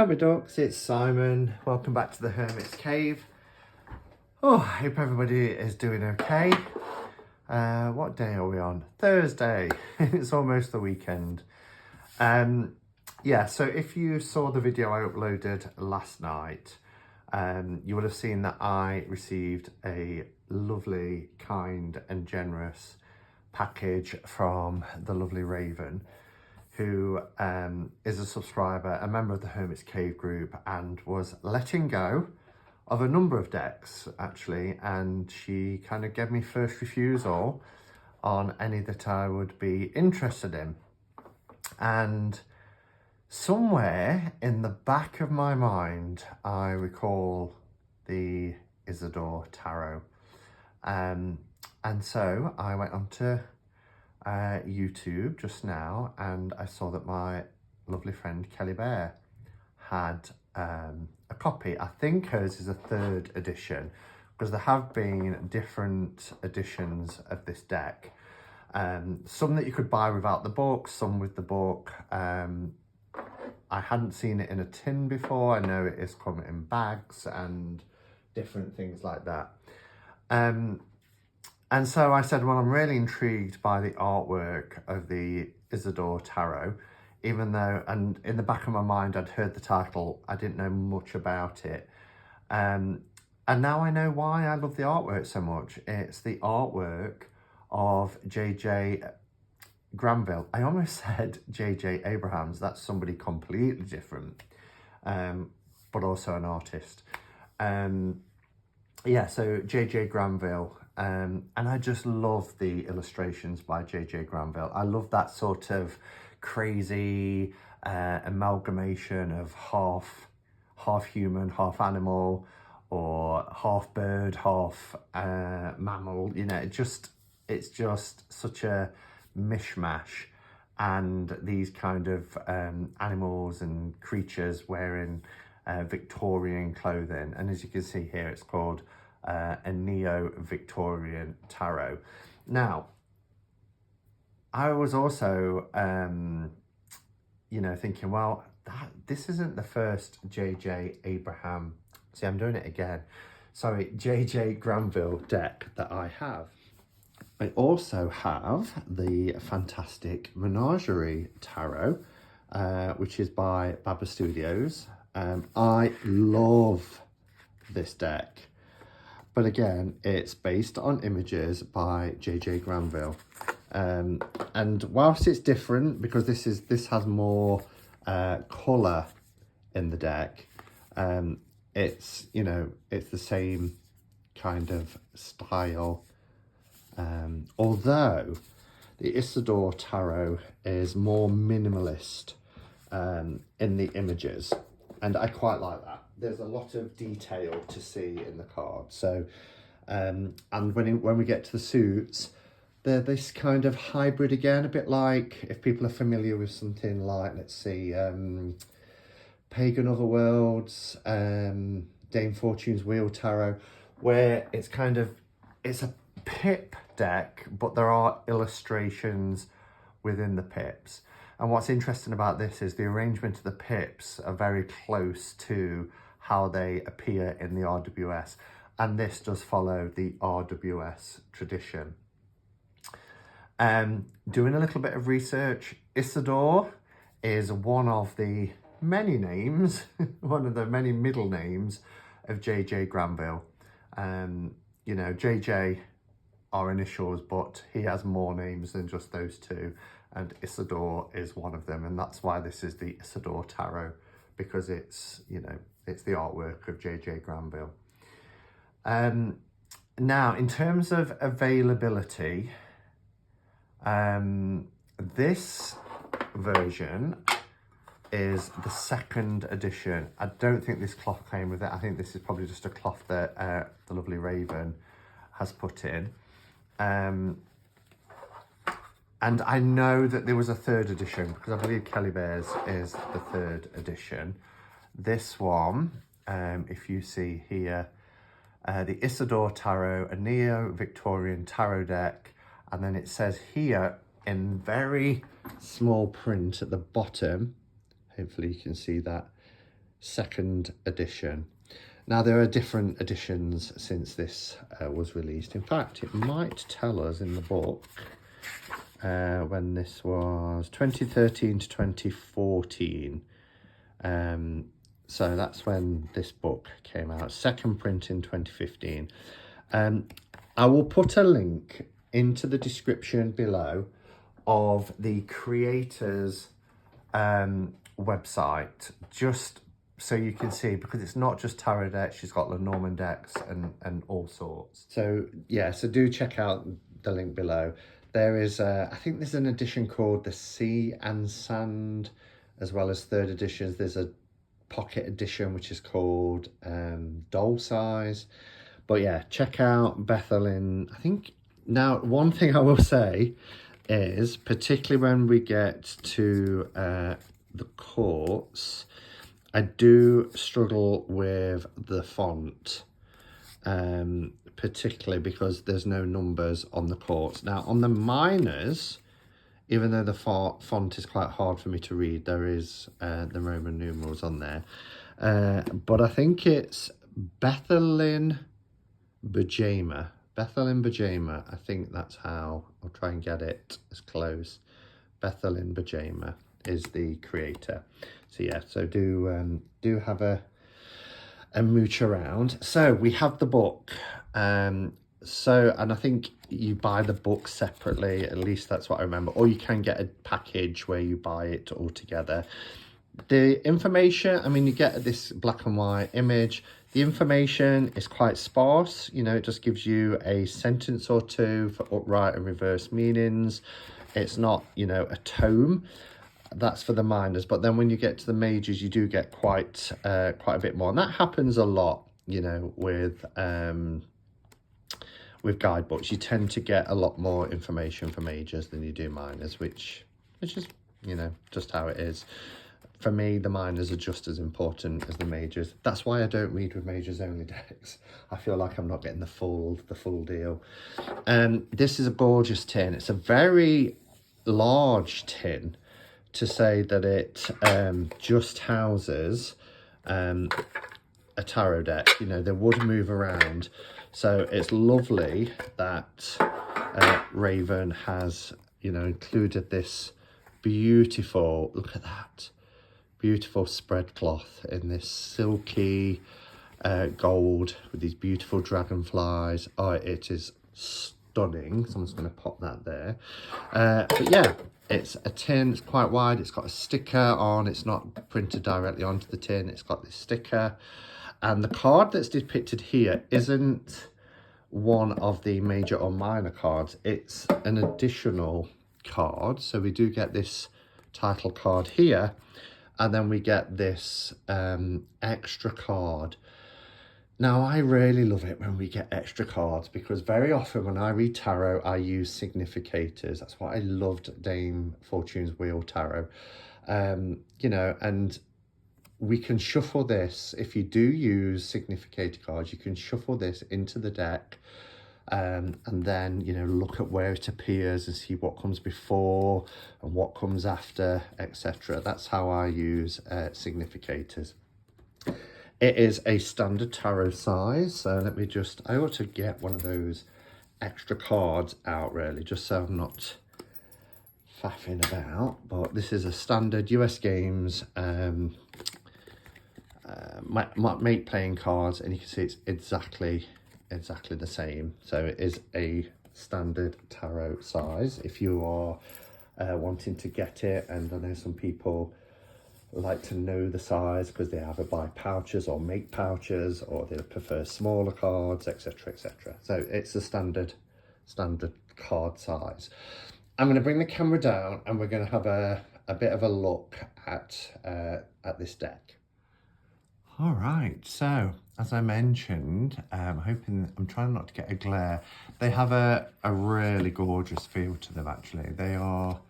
Hi my ducks, it's Simon. Welcome back to the Hermit's Cave. Oh, I hope everybody is doing okay. What day are we on? Thursday. It's almost the weekend. Yeah, so if you saw the video I uploaded last night, you would have seen that I received a lovely, kind and generous package from the lovely Raven, who is a subscriber, a member of the Hermit's Cave group, and was letting go of a number of decks actually, and she kind of gave me first refusal on any that I would be interested in. And somewhere in the back of my mind, I recall the Isidore Tarot. And so I went onto YouTube just now, and I saw that my lovely friend Kelly Bear had a copy. I think hers is a 3rd edition, because there have been different editions of this deck. Some that you could buy without the book, some with the book. I hadn't seen it in a tin before. I know it is coming in bags and different things like that. And so I said, well, I'm really intrigued by the artwork of the Isidore Tarot, even though, and in the back of my mind, I'd heard the title, I didn't know much about it. And now I know why I love the artwork so much. It's the artwork of J.J. Granville. I almost said J.J. Abrahams. That's somebody completely different, but also an artist. Yeah, so J.J. Granville. And I just love the illustrations by J.J. Granville. I love that sort of crazy amalgamation of half human, half animal, or half bird, half mammal. You know, it's just such a mishmash. And these kind of animals and creatures wearing Victorian clothing. And as you can see here, it's called a Neo-Victorian Tarot. Now, I was also, you know, thinking, well, this isn't the first J.J. Abraham. See, I'm doing it again. Sorry, J.J. Granville deck that I have. I also have the fantastic Menagerie Tarot, which is by Baba Studios. I love this deck. But again, it's based on images by J.J. Granville. And whilst it's different, because this has more colour in the deck, it's, you know, it's the same kind of style. Although the Isidore Tarot is more minimalist in the images, and I quite like that. There's a lot of detail to see in the card. So, and when we get to the suits, they're this kind of hybrid again, a bit like, if people are familiar with something like, let's see, Pagan Otherworlds, Dame Fortune's Wheel Tarot, where it's kind of, it's a pip deck, but there are illustrations within the pips. And what's interesting about this is the arrangement of the pips are very close to how they appear in the RWS. And this does follow the RWS tradition. Doing a little bit of research, Isidore is one of the many names, one of the many middle names of J.J. Granville. You know, J.J. are initials, but he has more names than just those two. And Isidore is one of them. And that's why this is the Isidore Tarot, because it's, you know, it's the artwork of J.J. Granville. Now, in terms of availability, this version is the 2nd edition. I don't think this cloth came with it. I think this is probably just a cloth that the lovely Raven has put in. And I know that there was a 3rd edition, because I believe Kelly Bear's is the 3rd edition. This one, if you see here, the Isidore Tarot, a Neo-Victorian Tarot deck. And then it says here in very small print at the bottom, hopefully you can see that, second edition. Now there are different editions since this was released. In fact, it might tell us in the book when this was 2013 to 2014. So that's when this book came out. Second print in 2015. I will put a link into the description below of the creator's website, just so you can see, because it's not just tarot decks, she's got Lenormand decks and all sorts. So yeah, so do check out the link below. There is I think there's an edition called the Sea and Sand, as well as third editions. There's a pocket edition which is called Doll Size. But yeah, check out Bethelyn. I think now one thing I will say is, particularly when we get to the courts, I do struggle with the font, particularly because there's no numbers on the courts. Now on the minors, even though the font is quite hard for me to read, there is the Roman numerals on there. But I think it's Bethelyn Bajema. Bethelyn Bajema. I think that's how I'll try and get it as close. Bethelyn Bajema is the creator. So yeah, so do have a mooch around. So we have the book. And I think you buy the book separately, at least that's what I remember, or you can get a package where you buy it all together. The information, I mean, you get this black and white image. The information is quite sparse, you know, it just gives you a sentence or two for upright and reverse meanings. It's not, you know, a tome. That's for the minors, but then when you get to the majors, you do get quite a bit more, and that happens a lot, you know, with guidebooks. You tend to get a lot more information for majors than you do minors, which is, you know, just how it is. For me, the minors are just as important as the majors. That's why I don't read with majors only decks. I feel like I'm not getting the full deal. This is a gorgeous tin. It's a very large tin, to say that it just houses a tarot deck. You know, they would move around. So it's lovely that Raven has, you know, included this beautiful, look at that, beautiful spread cloth in this silky gold with these beautiful dragonflies. Oh, it is stunning. Someone's going to pop that there. But yeah, it's a tin. It's quite wide. It's got a sticker on. It's not printed directly onto the tin. It's got this sticker. And the card that's depicted here isn't one of the major or minor cards. It's an additional card. So we do get this title card here, and then we get this extra card. Now, I really love it when we get extra cards, because very often when I read tarot, I use significators. That's why I loved Dame Fortune's Wheel Tarot. You know, and we can shuffle this. If you do use significator cards, you can shuffle this into the deck, and then, you know, look at where it appears and see what comes before and what comes after, etc. That's how I use significators. It is a standard tarot size, so let me just, I ought to get one of those extra cards out really, just so I'm not faffing about. But this is a standard US Games mate playing cards, and you can see it's exactly the same. So it is a standard tarot size if you are wanting to get it. And I know some people like to know the size because they either buy pouches or make pouches, or they prefer smaller cards, etc, etc. So it's a standard card size. I'm going to bring the camera down and we're going to have a bit of a look at this deck. All right, so as I mentioned, I'm trying not to get a glare. They have a really gorgeous feel to them, actually. They are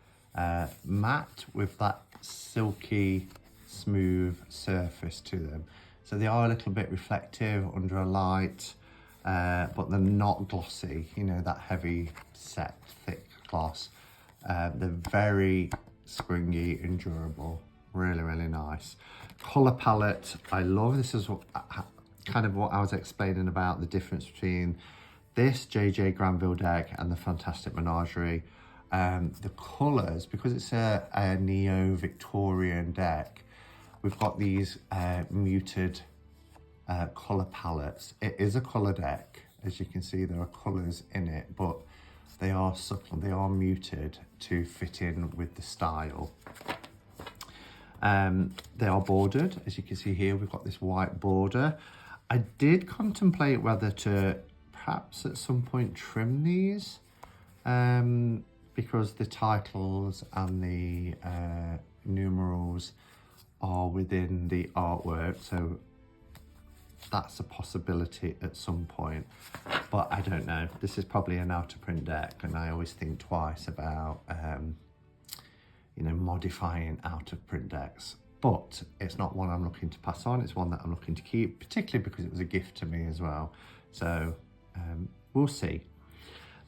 matte with that silky, smooth surface to them. So they are a little bit reflective under a light, but they're not glossy, you know, that heavy set, thick gloss. They're very springy and durable. Really, really nice. Colour palette, I love. This is kind of what I was explaining about the difference between this JJ Granville deck and the Fantastic Menagerie. The colours, because it's a neo-Victorian deck, we've got these muted colour palettes. It is a colour deck. As you can see, there are colours in it, but they are subtle, they are muted to fit in with the style. They are bordered, as you can see here, we've got this white border. I did contemplate whether to perhaps at some point trim these, because the titles and the numerals are within the artwork, so that's a possibility at some point, but I don't know. This is probably an out of print deck, and I always think twice about you know, modifying out of print decks, but it's not one I'm looking to pass on. It's one that I'm looking to keep, particularly because it was a gift to me as well. So we'll see.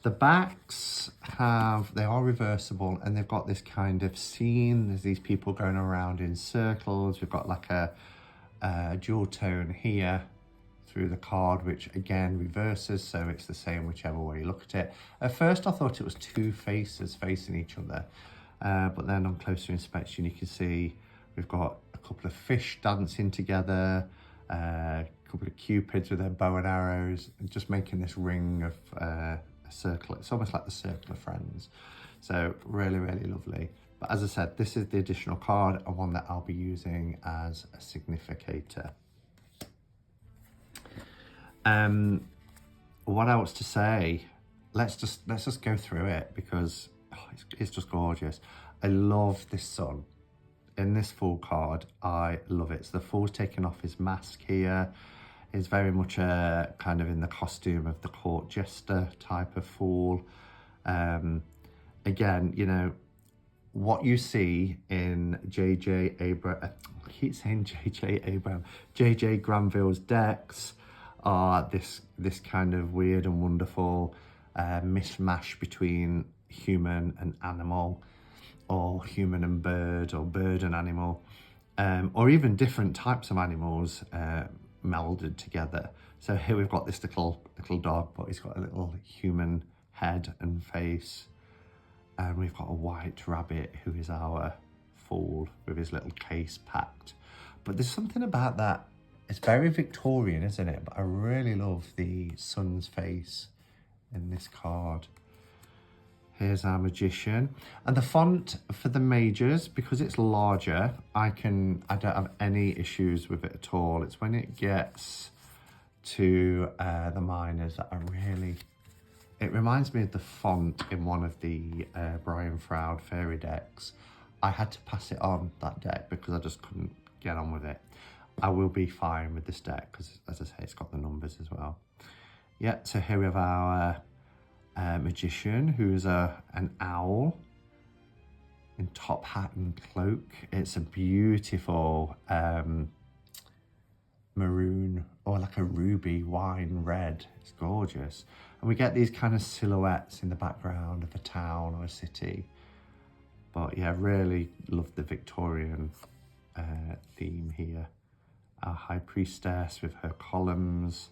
The backs they are reversible, and they've got this kind of scene. There's these people going around in circles. We've got like a dual tone here through the card, which again reverses, so it's the same whichever way you look at it. At first I thought it was two faces facing each other, but then on closer inspection you can see we've got a couple of fish dancing together, a couple of cupids with their bow and arrows, and just making this ring of a circle. It's almost like the circle of friends. So really, really lovely. But as I said, this is the additional card, and one that I'll be using as a significator. What else to say? Let's just go through it, because it's just gorgeous. I love this sun in this Fool card. I love it. So the Fool's taking off his mask here. He's very much kind of in the costume of the court jester type of Fool. Again, you know, what you see in JJ Granville's decks are this kind of weird and wonderful mishmash between human and animal, or human and bird, or bird and animal, or even different types of animals melded together. So here we've got this little dog, but he's got a little human head and face. And we've got a white rabbit who is our Fool with his little case packed. But there's something about that. It's very Victorian, isn't it? But I really love the sun's face in this card. Here's our magician. And the font for the majors, because it's larger, I don't have any issues with it at all. It's when it gets to the minors that I really... It reminds me of the font in one of the Brian Froud fairy decks. I had to pass it on, that deck, because I just couldn't get on with it. I will be fine with this deck, because as I say, it's got the numbers as well. Yeah, so here we have our magician, who's an owl in top hat and cloak. It's a beautiful maroon, or like a ruby wine red. It's gorgeous. And we get these kind of silhouettes in the background of a town or a city. But yeah, really love the Victorian theme here. Our high priestess with her columns,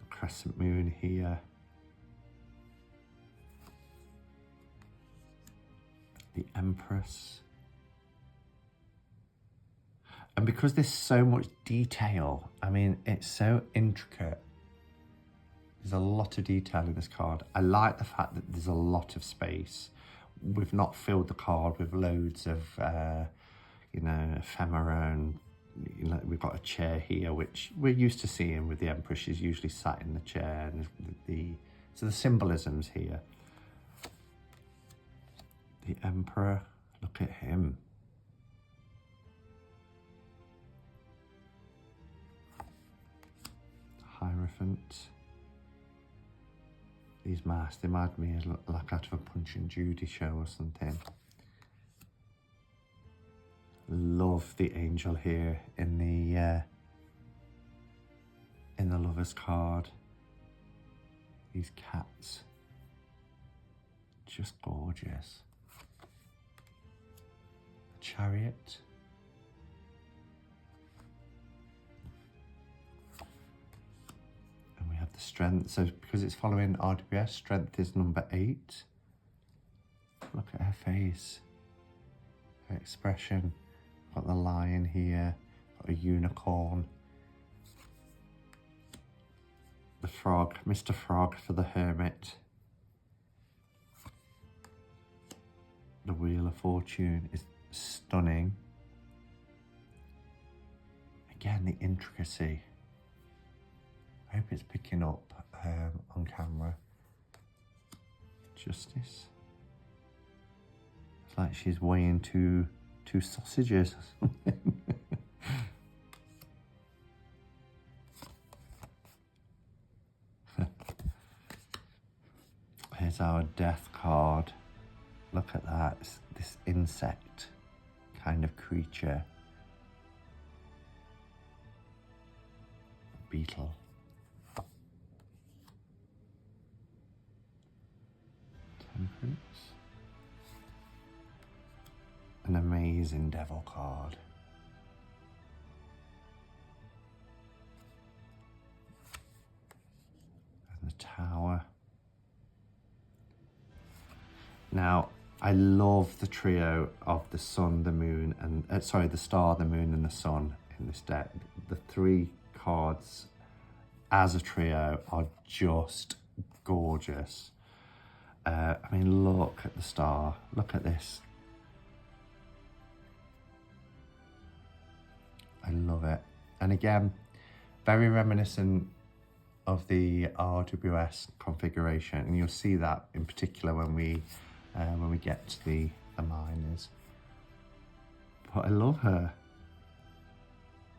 the crescent moon here, the Empress. And because there's so much detail, I mean, it's so intricate. There's a lot of detail in this card. I like the fact that there's a lot of space. We've not filled the card with loads of, you know, ephemera, and you know, we've got a chair here, which we're used to seeing with the Empress. She's usually sat in the chair, and so the symbolisms here. The Emperor, look at him. Hierophant. These masks, they remind me like out of a Punch and Judy show or something. Love the angel here in the Lover's card. These cats, just gorgeous. Chariot. And we have the Strength. So because it's following RWS, Strength is number 8. Look at her face, her expression. Got the lion here, got a unicorn. The frog, Mr. Frog for the Hermit. The Wheel of Fortune is stunning. Again, the intricacy. I hope it's picking up on camera. Justice. It's like she's weighing two sausages or something. Here's our Death card. Look at that, it's this insect kind of creature. Beetle. Temperance. An amazing Devil card. And the Tower. Now, I love the trio of the sun, the moon, and the star, the moon, and the sun in this deck. The 3 cards as a trio are just gorgeous. I mean, look at the star. Look at this. I love it. And again, very reminiscent of the RWS configuration, and you'll see that in particular when we get to the minors. But I love her.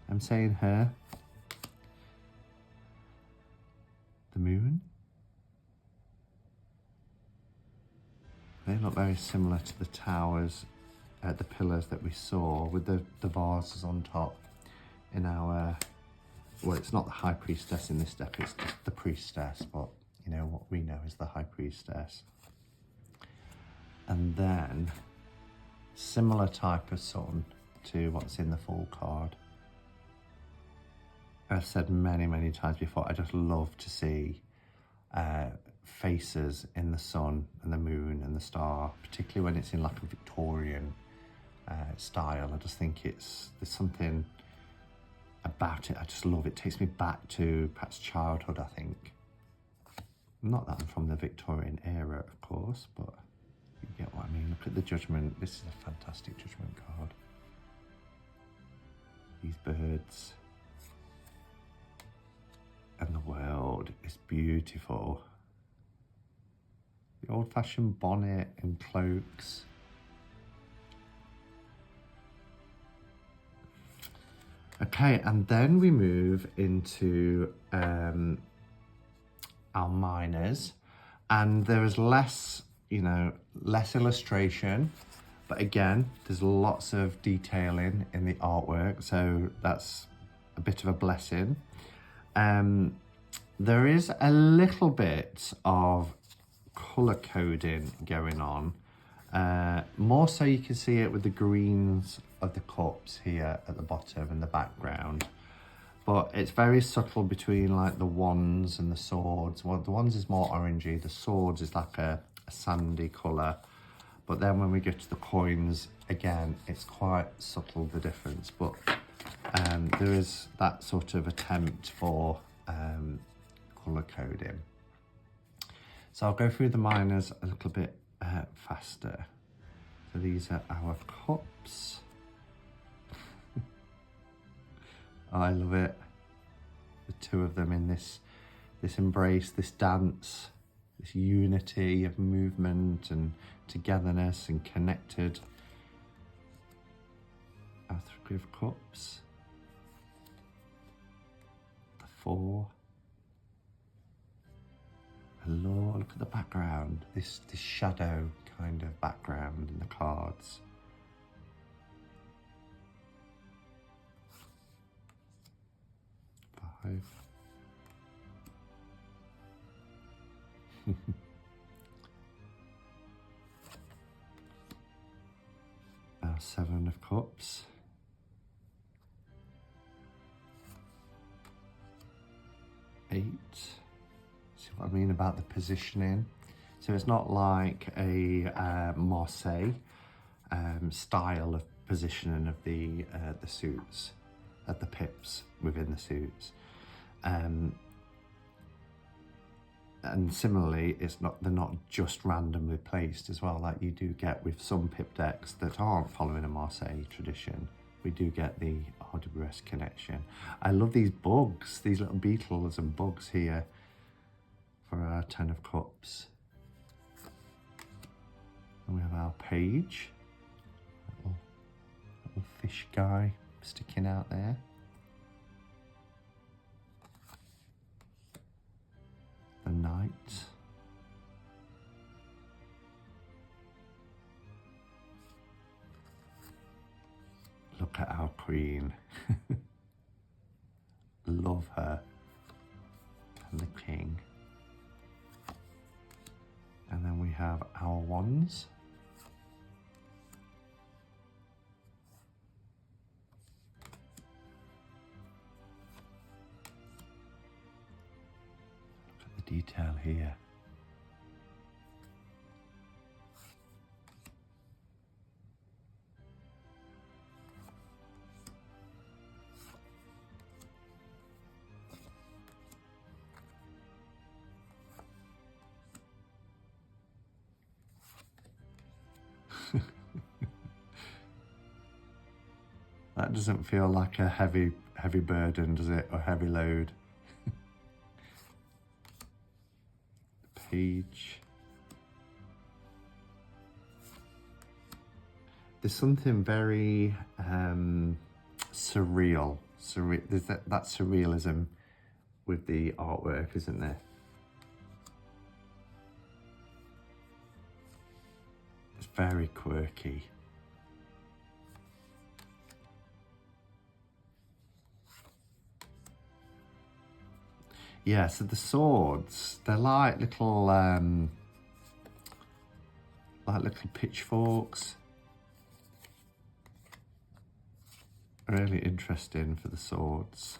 I'm saying her. The moon. They look very similar to the towers, the pillars that we saw with the vases on top in our, well, it's not the High Priestess in this deck, it's just the Priestess, but you know what we know as the High Priestess. And then similar type of sun to what's in the full card. I've said many times before, I just love to see faces in the sun and the moon and the star, particularly when it's in like a Victorian style. I just think there's something about it. I just love it. It takes me back to perhaps childhood, I think. Not that I'm from the Victorian era, of course, but you get what I mean. Look at the Judgment. This is a fantastic Judgment card. These birds. And the world is beautiful. The old-fashioned bonnet and cloaks. Okay, and then we move into our minors, and there is less illustration, but again, there's lots of detailing in the artwork, so that's a bit of a blessing. There is a little bit of colour coding going on. More so you can see it with the greens of the cups here at the bottom in the background. But it's very subtle between like the wands and the swords. Well, the wands is more orangey, the swords is like a sandy colour. But then when we get to the coins, again, it's quite subtle, the difference. But there is that sort of attempt for colour coding. So I'll go through the minors a little bit faster. So these are our cups. I love it. The two of them in this embrace, this dance, this unity of movement and togetherness and connected. Our 3 of cups. The 4. Lord, look at the background. This shadow kind of background in the cards. 5. Our Seven of Cups. Eight. See what I mean about the positioning? So it's not like a Marseille style of positioning of the suits, of the pips within the suits. And similarly, they're not just randomly placed as well, like you do get with some pip decks that aren't following a Marseille tradition. We do get the RWS connection. I love these bugs, these little beetles and bugs here for our 10 of Cups. And we have our page, little fish guy sticking out there. The knight. Look at our queen. Love her. And the king. And then we have our wands. Look at the detail here. That doesn't feel like a heavy burden, does it? Or heavy load. Page. There's something very surreal. There's that surrealism with the artwork, isn't there? It's very quirky. Yeah, so the swords, they're like little pitchforks. Really interesting for the swords.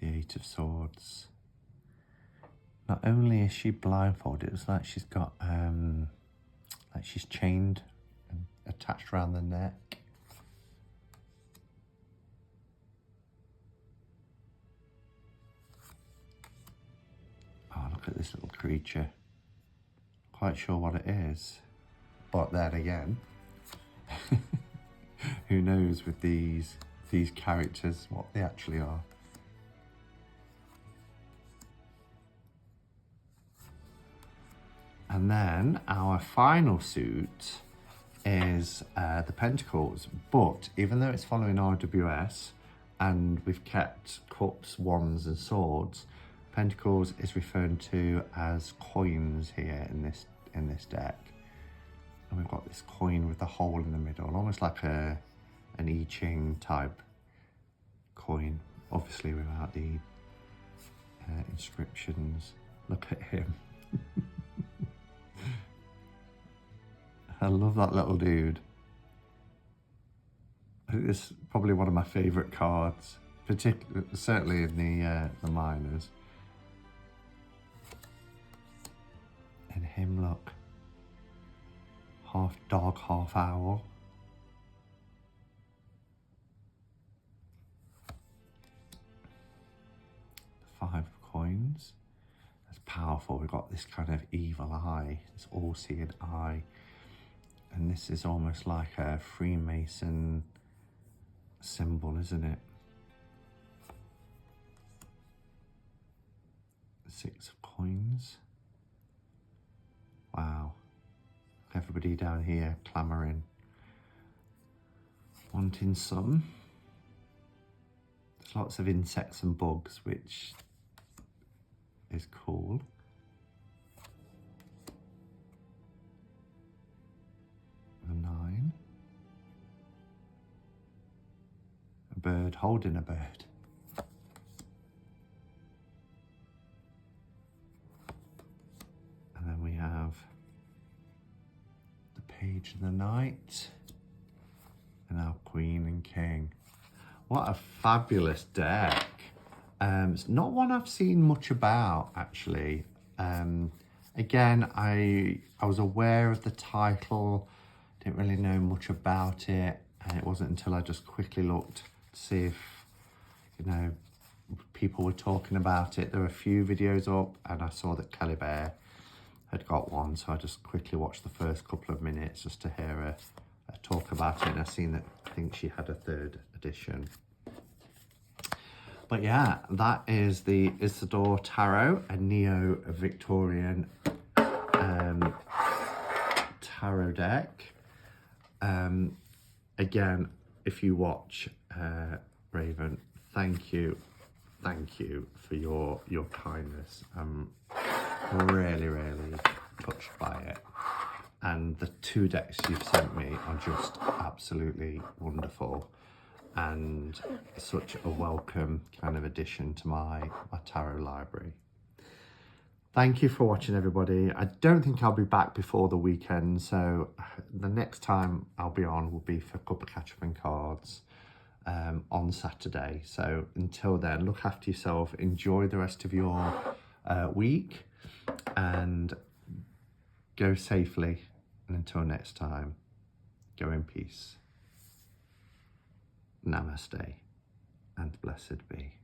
The Eight of Swords. Not only is she blindfolded, it's like she's got, like she's chained and attached around the neck. Oh, look at this little creature. Quite sure what it is, but then again, who knows with these characters what they actually are. And then our final suit is the Pentacles, but even though it's following RWS and we've kept Cups, Wands and Swords, Pentacles is referred to as coins here in this deck. And we've got this coin with the hole in the middle, almost like an I Ching type coin, obviously without the inscriptions. Look at him. I love that little dude. I think this is probably one of my favourite cards, certainly in the minors. And him, look, half dog, half owl. The Five of Coins. That's powerful. We've got this kind of evil eye, this all-seeing eye. And this is almost like a Freemason symbol, isn't it? Six of Coins. Wow. Everybody down here clamouring, wanting some. There's lots of insects and bugs, which is cool. The 9. bird holding a bird. And then we have the Page of the Knight and our Queen and King. What a fabulous deck. It's not one I've seen much about, actually. Again, I was aware of the title, didn't really know much about it, and it wasn't until I just quickly looked to see if, you know, people were talking about it. There were a few videos up, and I saw that Kelly Bear had got one, so I just quickly watched the first couple of minutes just to hear her talk about it, and I've seen that I think she had a 3rd edition. But yeah, that is the Isidore Tarot, a neo-Victorian tarot deck. Again, if you watch Raven, thank you for your kindness. I'm really touched by it, and the 2 decks you've sent me are just absolutely wonderful and such a welcome kind of addition to my tarot library. Thank you for watching, everybody. I don't think I'll be back before the weekend, so the next time I'll be on will be for Cup of Catch-Up and Cards on Saturday. So until then, look after yourself, enjoy the rest of your week, and go safely. And until next time, go in peace. Namaste and blessed be.